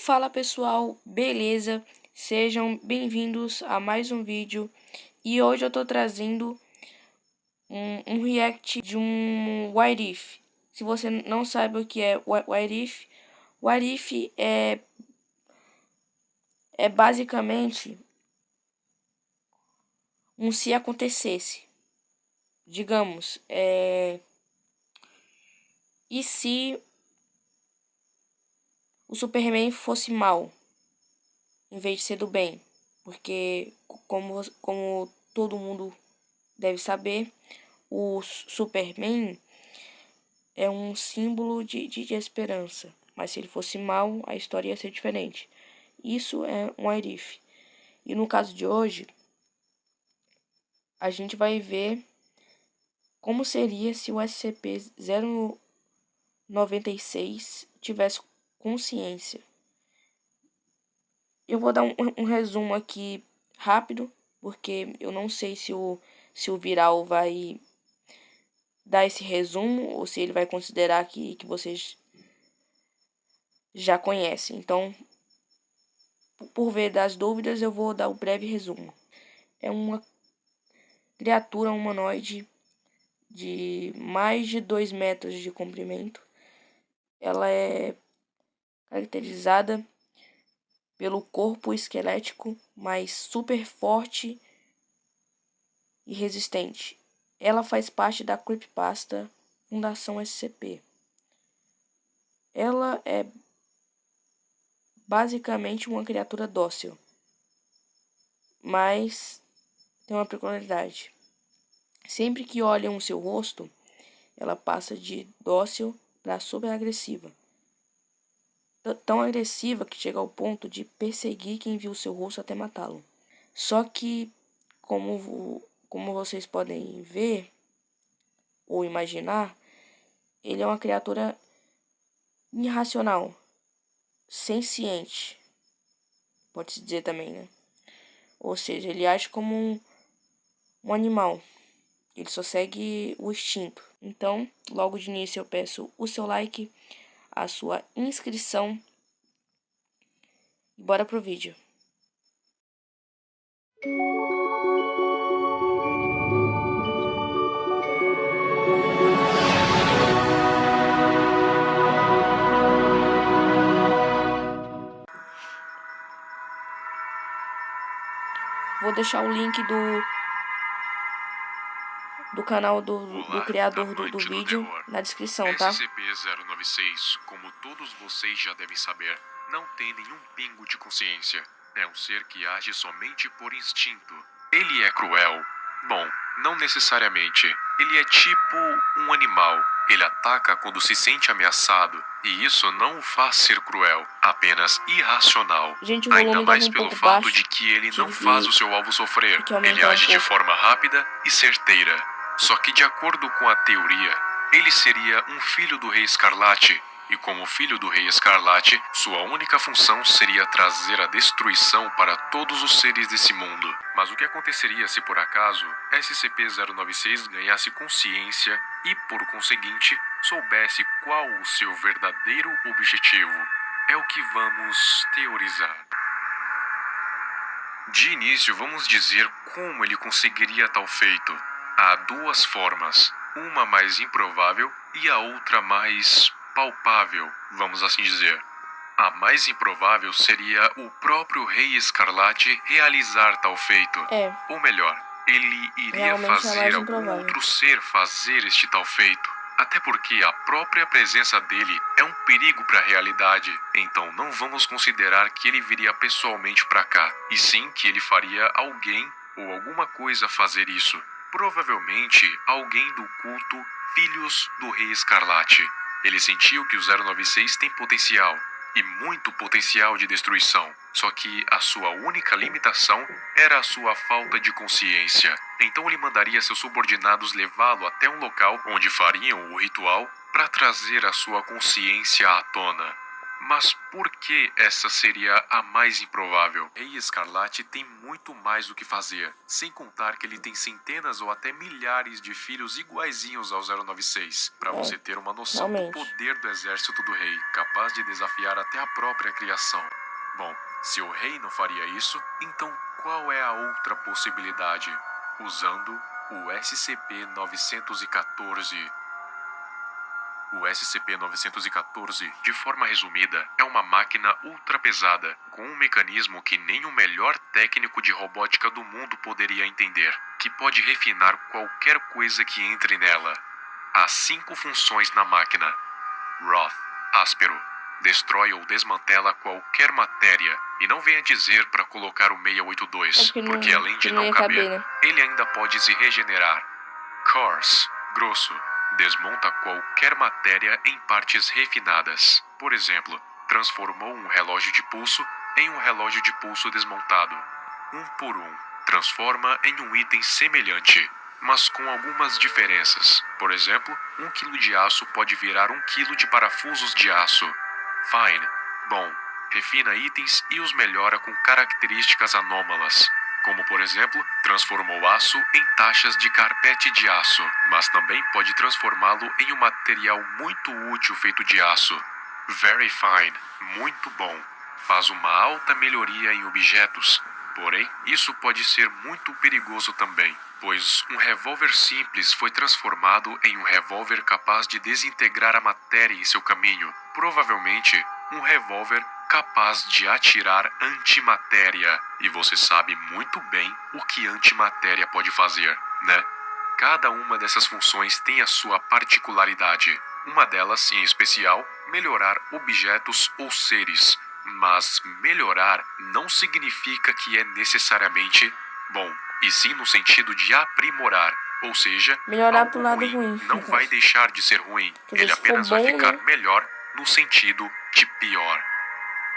Fala pessoal, beleza? Sejam bem-vindos a mais um vídeo. E hoje eu tô trazendo um react de um What If. Se você não sabe o que é What If é basicamente um se acontecesse. Digamos, e se o Superman fosse mal, em vez de ser do bem? Porque, como todo mundo deve saber, o Superman é um símbolo de esperança. Mas se ele fosse mal, a história ia ser diferente. Isso é um what if. E no caso de hoje, a gente vai ver como seria se o SCP-096 tivesse consciência. Eu vou dar um resumo aqui rápido, porque eu não sei se o Viral vai dar esse resumo ou se ele vai considerar que vocês já conhecem. Então, por ver das dúvidas, eu vou dar o breve resumo. É uma criatura humanoide de mais de 2 metros de comprimento. Ela é caracterizada pelo corpo esquelético, mas super forte e resistente. Ela faz parte da creepypasta Fundação SCP. Ela é basicamente uma criatura dócil, mas tem uma peculiaridade. Sempre que olham o seu rosto, ela passa de dócil para super agressiva. Tão agressiva que chega ao ponto de perseguir quem viu seu rosto até matá-lo. Só que, como vocês podem ver ou imaginar, ele é uma criatura irracional, senciente, pode-se dizer também, né? Ou seja, ele age como um animal. Ele só segue o instinto. Então, logo de início eu peço o seu like, a sua inscrição e bora pro vídeo. Vou deixar o link do canal do criador do vídeo na descrição, tá? SCP-096, como todos vocês já devem saber, não tem nenhum pingo de consciência. É um ser que age somente por instinto. Ele é cruel? Bom, não necessariamente. Ele é tipo um animal. Ele ataca quando se sente ameaçado, e isso não o faz ser cruel, apenas irracional. Gente, o Ainda volume mais tava um pelo pouco fato baixo. de que ele não Tive faz o seu alvo sofrer. que Ele aumentar age um de pouco. forma rápida e certeira. Só que, de acordo com a teoria, ele seria um filho do Rei Escarlate. E como filho do Rei Escarlate, sua única função seria trazer a destruição para todos os seres desse mundo. Mas o que aconteceria se por acaso SCP-096 ganhasse consciência e, por conseguinte, soubesse qual o seu verdadeiro objetivo? É o que vamos teorizar. De início, vamos dizer como ele conseguiria tal feito. Há duas formas, uma mais improvável e a outra mais palpável, vamos assim dizer. A mais improvável seria o próprio Rei Escarlate realizar tal feito. Ou melhor, ele iria Realmente é mais fazer algum improvável. outro ser fazer este tal feito. Até porque a própria presença dele é um perigo para a realidade. Então não vamos considerar que ele viria pessoalmente para cá, e sim que ele faria alguém ou alguma coisa fazer isso. Provavelmente alguém do culto Filhos do Rei Escarlate. Ele sentiu que o 096 tem potencial, e muito potencial de destruição. Só que a sua única limitação era a sua falta de consciência. Então ele mandaria seus subordinados levá-lo até um local onde fariam o ritual para trazer a sua consciência à tona. Mas por que essa seria a mais improvável? Rei Escarlate tem muito mais do que fazer, sem contar que ele tem centenas ou até milhares de filhos iguaizinhos ao 096, para você ter uma noção do realmente. poder do exército do rei, capaz de desafiar até a própria criação. Bom, se o rei não faria isso, então qual é a outra possibilidade? Usando o SCP-914. O SCP-914, de forma resumida, é uma máquina ultrapesada, com um mecanismo que nem o melhor técnico de robótica do mundo poderia entender, que pode refinar qualquer coisa que entre nela. Há 5 funções na máquina. Roth, áspero, destrói ou desmantela qualquer matéria, e não venha dizer para colocar o 682, porque além de não caber, ele ainda pode se regenerar. Coarse, grosso, desmonta qualquer matéria em partes refinadas. Por exemplo, transformou um relógio de pulso em um relógio de pulso desmontado. Um por um, transforma em um item semelhante, mas com algumas diferenças. Por exemplo, 1 quilo de aço pode virar 1 quilo de parafusos de aço. Fine, bom, refina itens e os melhora com características anômalas, como por exemplo, transformou aço em taxas de carpete de aço, mas também pode transformá-lo em um material muito útil feito de aço. Very fine, muito bom. Faz uma alta melhoria em objetos, porém, isso pode ser muito perigoso também, pois um revólver simples foi transformado em um revólver capaz de desintegrar a matéria em seu caminho. Provavelmente, um revólver capaz de atirar antimatéria. E você sabe muito bem o que antimatéria pode fazer, né? Cada uma dessas funções tem a sua particularidade. Uma delas, em especial, melhorar objetos ou seres. Mas melhorar não significa que é necessariamente bom, e sim no sentido de aprimorar. Ou seja, melhorar pro algo lado ruim ruim. não vai deixar de ser ruim. Quer dizer, Ele se for apenas vai bom, ficar né? melhor no sentido de pior.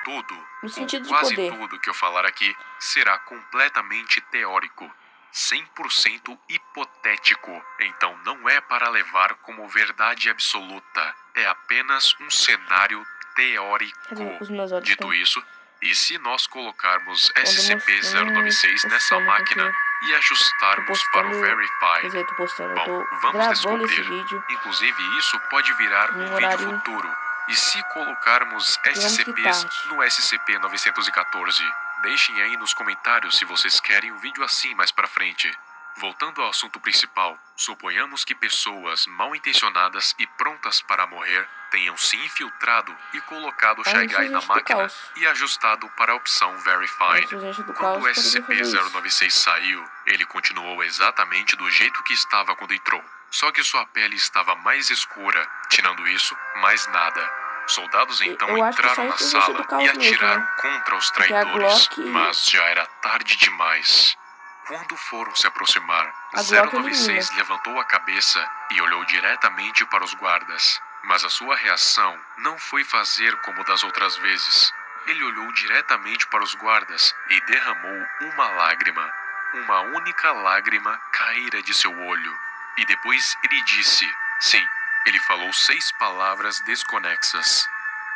Tudo, No sentido de quase poder. tudo que eu falar aqui, será completamente teórico, 100% hipotético. Então não é para levar como verdade absoluta. É apenas um cenário teórico. Os meus olhos Dito estão isso, e se nós colocarmos mostrando SCP-096 nessa sono, máquina porque e ajustarmos para o quer Verify? dizer, tô postando, eu Bom, tô vamos gravando esse descobrir. vídeo Inclusive, isso pode virar em um vídeo horário, futuro. E se colocarmos digamos que SCPs tarde. no SCP-914? Deixem aí nos comentários se vocês querem um vídeo assim mais pra frente. Voltando ao assunto principal, suponhamos que pessoas mal intencionadas e prontas para morrer tenham se infiltrado e colocado o Shy Antes Guy na do máquina caos. e ajustado para a opção Verified. Antes da gente do Quando caos, o poderia fazer isso. SCP-096 saiu, ele continuou exatamente do jeito que estava quando entrou. Só que sua pele estava mais escura. Tirando isso, mais nada. Soldados então Eu acho que entraram só na isso existe sala do caos e mesmo, atiraram né? contra os Porque a traidores, Glock- mas já era tarde demais. Quando foram se aproximar, A Glock 096 elimina. levantou a cabeça e olhou diretamente para os guardas. Mas a sua reação não foi fazer como das outras vezes. Ele olhou diretamente para os guardas e derramou uma lágrima. Uma única lágrima caíra de seu olho. E depois ele disse, sim, ele falou 6 palavras desconexas.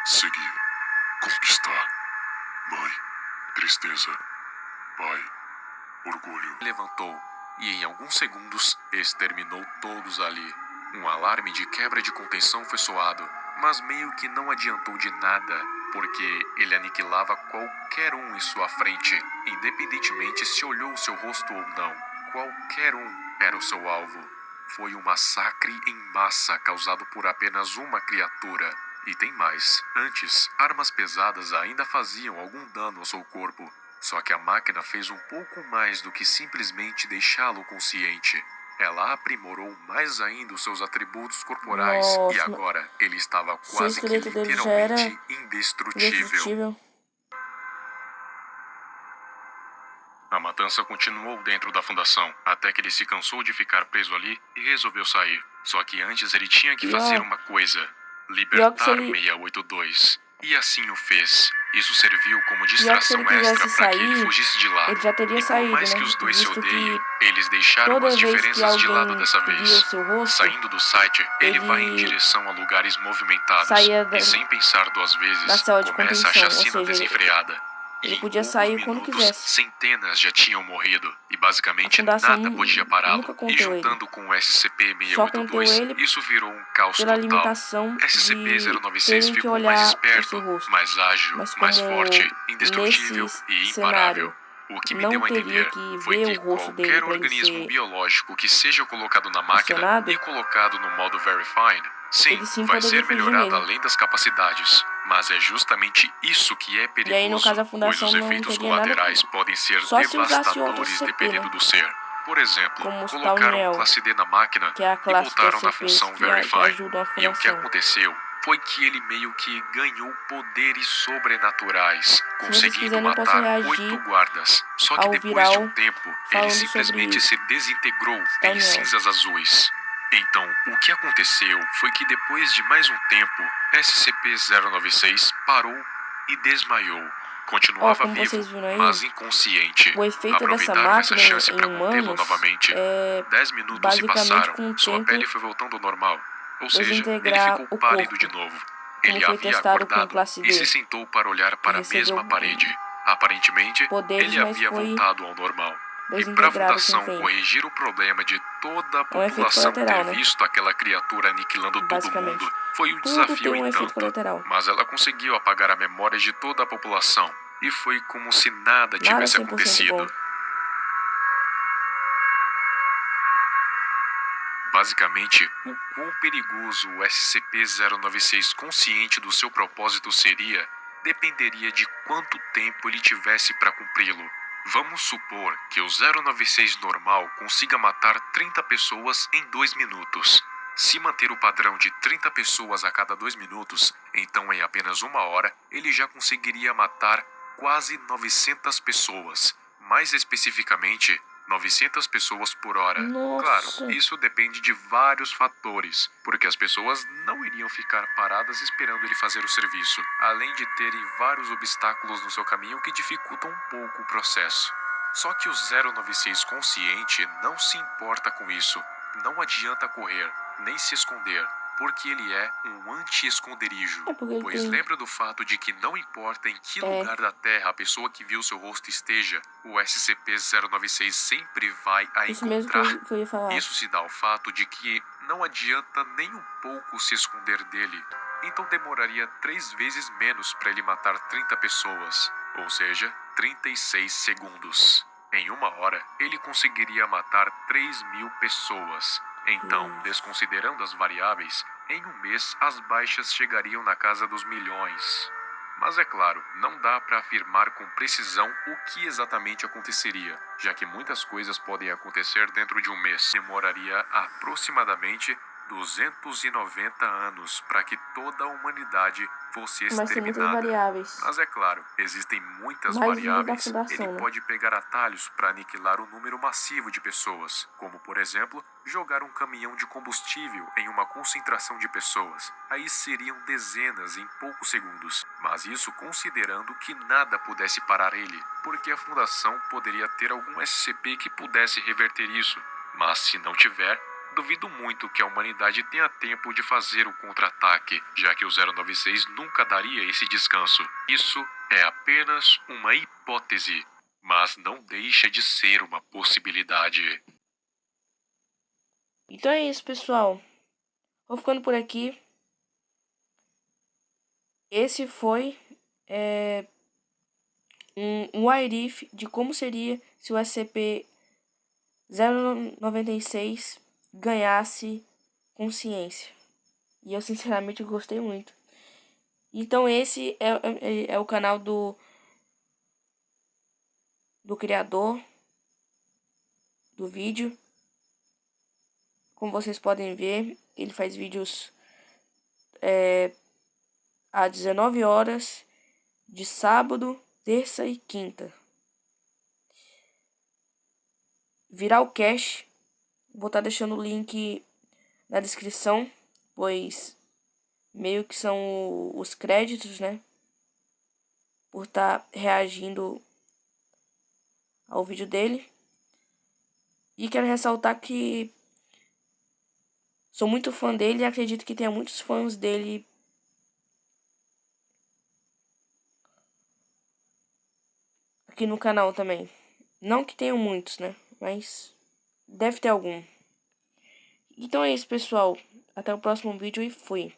Seguir, conquistar, mãe, tristeza, pai, orgulho. Levantou e em alguns segundos exterminou todos ali. Um alarme de quebra de contenção foi soado, mas meio que não adiantou de nada, porque ele aniquilava qualquer um em sua frente, independentemente se olhou o seu rosto ou não. Qualquer um era o seu alvo. Foi um massacre em massa causado por apenas uma criatura. E tem mais. Antes, armas pesadas ainda faziam algum dano ao seu corpo. Só que a máquina fez um pouco mais do que simplesmente deixá-lo consciente. Ela aprimorou mais ainda os seus atributos corporais e Nossa, agora ele estava se o quase que esqueleto dele já era literalmente indestrutível. indestrutível. A matança continuou dentro da fundação, até que ele se cansou de ficar preso ali e resolveu sair. Só que antes ele tinha que fazer uma coisa: libertar 682. E assim o fez. Isso serviu como distração extra para que ele fugisse de lá. Ele já teria E por saído, mais né? que os dois se Visto odeiem, Eles deixaram toda as vez que diferenças de lado alguém dessa via o vez. seu rosto, Saindo do site, ele vai em ele direção a lugares movimentados saía e, sem pensar duas da vezes, cela de começa a contenção, ou chacina seja, desenfreada. ele E em podia poucos sair quando minutos, quisesse. centenas já tinham morrido e A basicamente fundação nada podia pará-lo. nunca E conteu ele, juntando com o só conteu SCP-682, ele isso virou um caos pela total. limitação de SCP-096 terem que ficou mais olhar o seu esperto, rosto. mais ágil, Mas mais como forte, nesse indestrutível e cenário imparável. O que me não deu a teria entender que foi ver o que rosto dele qualquer para ele organismo ser biológico que seja colocado na máquina acionado, e colocado no modo Verifine, sim, ele sim vai poderia ser fugir melhorado mesmo. além das capacidades. Mas é justamente isso que é E aí, no perigoso, caso, a pois fundação os não efeitos teria nada colaterais podem ser só se usasse outro devastadores SCP, dependendo né? do ser. Por exemplo, Como os colocaram Tauniel, classe D na máquina que é a e classe de botaram na SCPs função que Verifine. ajudam a E o que fundação. aconteceu foi que ele meio que ganhou poderes sobrenaturais, Se vocês conseguindo quiserem, eu posso matar 8 reagir guardas. Só que ao depois de um Viral tempo, ele falando simplesmente sobre se desintegrou em Tauniel. cinzas azuis. Então, o que aconteceu foi que depois de mais um tempo, SCP-096 parou e desmaiou. Continuava Como vivo, vocês viram aí, mas inconsciente. o efeito dessa Aproveitaram essa máquina chance em para contê-lo humanos novamente. é 10 minutos se basicamente passaram, com o sua tempo pele foi voltando ao normal. Ou seja, ele desintegrar ficou o pálido de corpo, novo. como Ele foi havia testado com acordado classe e se D, sentou para olhar que para a recebeu mesma parede. Aparentemente, poderes, ele mas havia foi voltado ao normal. E para a desintegrado sem fundação fim. corrigir o problema de toda a É um efeito população colateral, ter né? visto aquela criatura aniquilando todo Basicamente. mundo, foi um Tudo desafio tem um em efeito tanto. colateral. Mas ela conseguiu apagar a memória de toda a população. E foi como se nada Nada tivesse 100% acontecido. bom. Basicamente, o quão perigoso o SCP-096 consciente do seu propósito seria dependeria de quanto tempo ele tivesse para cumpri-lo. Vamos supor que o 096 normal consiga matar 30 pessoas em 2 minutos. Se manter o padrão de 30 pessoas a cada 2 minutos, então em apenas 1 hora ele já conseguiria matar quase 900 pessoas. Mais especificamente, 900 pessoas por hora. Claro, Nossa. isso depende de vários fatores, porque as pessoas não iriam ficar paradas esperando ele fazer o serviço, além de terem vários obstáculos no seu caminho que dificultam um pouco o processo. Só que o 096 consciente não se importa com isso. Não adianta correr, nem se esconder, porque ele é um anti-esconderijo. É porque ele Pois tem... lembra do fato de que não importa em que lugar da Terra a pessoa que viu seu rosto esteja, o SCP-096 sempre vai a Isso mesmo encontrar. que eu ia falar. Isso se dá ao fato de que não adianta nem um pouco se esconder dele. Então demoraria 3 vezes menos para ele matar 30 pessoas, ou seja, 36 segundos. Em 1 hora, ele conseguiria matar 3.000 pessoas. Então, desconsiderando as variáveis, em um mês as baixas chegariam na casa dos milhões. Mas é claro, não dá para afirmar com precisão o que exatamente aconteceria, já que muitas coisas podem acontecer dentro de um mês. Demoraria aproximadamente 290 anos para que toda a humanidade fosse Mas tem muitas exterminada. variáveis. Mas é claro, existem muitas Mais vindo da variáveis. fundação, Ele né? pode pegar atalhos para aniquilar um número massivo de pessoas, como por exemplo, jogar um caminhão de combustível em uma concentração de pessoas. Aí seriam dezenas em poucos segundos. Mas isso considerando que nada pudesse parar ele, porque a fundação poderia ter algum SCP que pudesse reverter isso. Mas se não tiver, duvido muito que a humanidade tenha tempo de fazer o contra-ataque, já que o 096 nunca daria esse descanso. Isso é apenas uma hipótese, mas não deixa de ser uma possibilidade. Então é isso, pessoal. Vou ficando por aqui. Esse foi um what if de como seria se o SCP-096 ganhasse consciência. E eu sinceramente gostei muito. Então esse é o canal do criador do vídeo. Como vocês podem ver, ele faz vídeos às 19 horas de sábado, terça e quinta. Viralcast, vou estar deixando o link na descrição, pois meio que são os créditos, né? Por estar reagindo ao vídeo dele. E quero ressaltar que sou muito fã dele e acredito que tenha muitos fãs dele aqui no canal também. Não que tenham muitos, né? Mas deve ter algum. Então é isso, pessoal. Até o próximo vídeo e fui.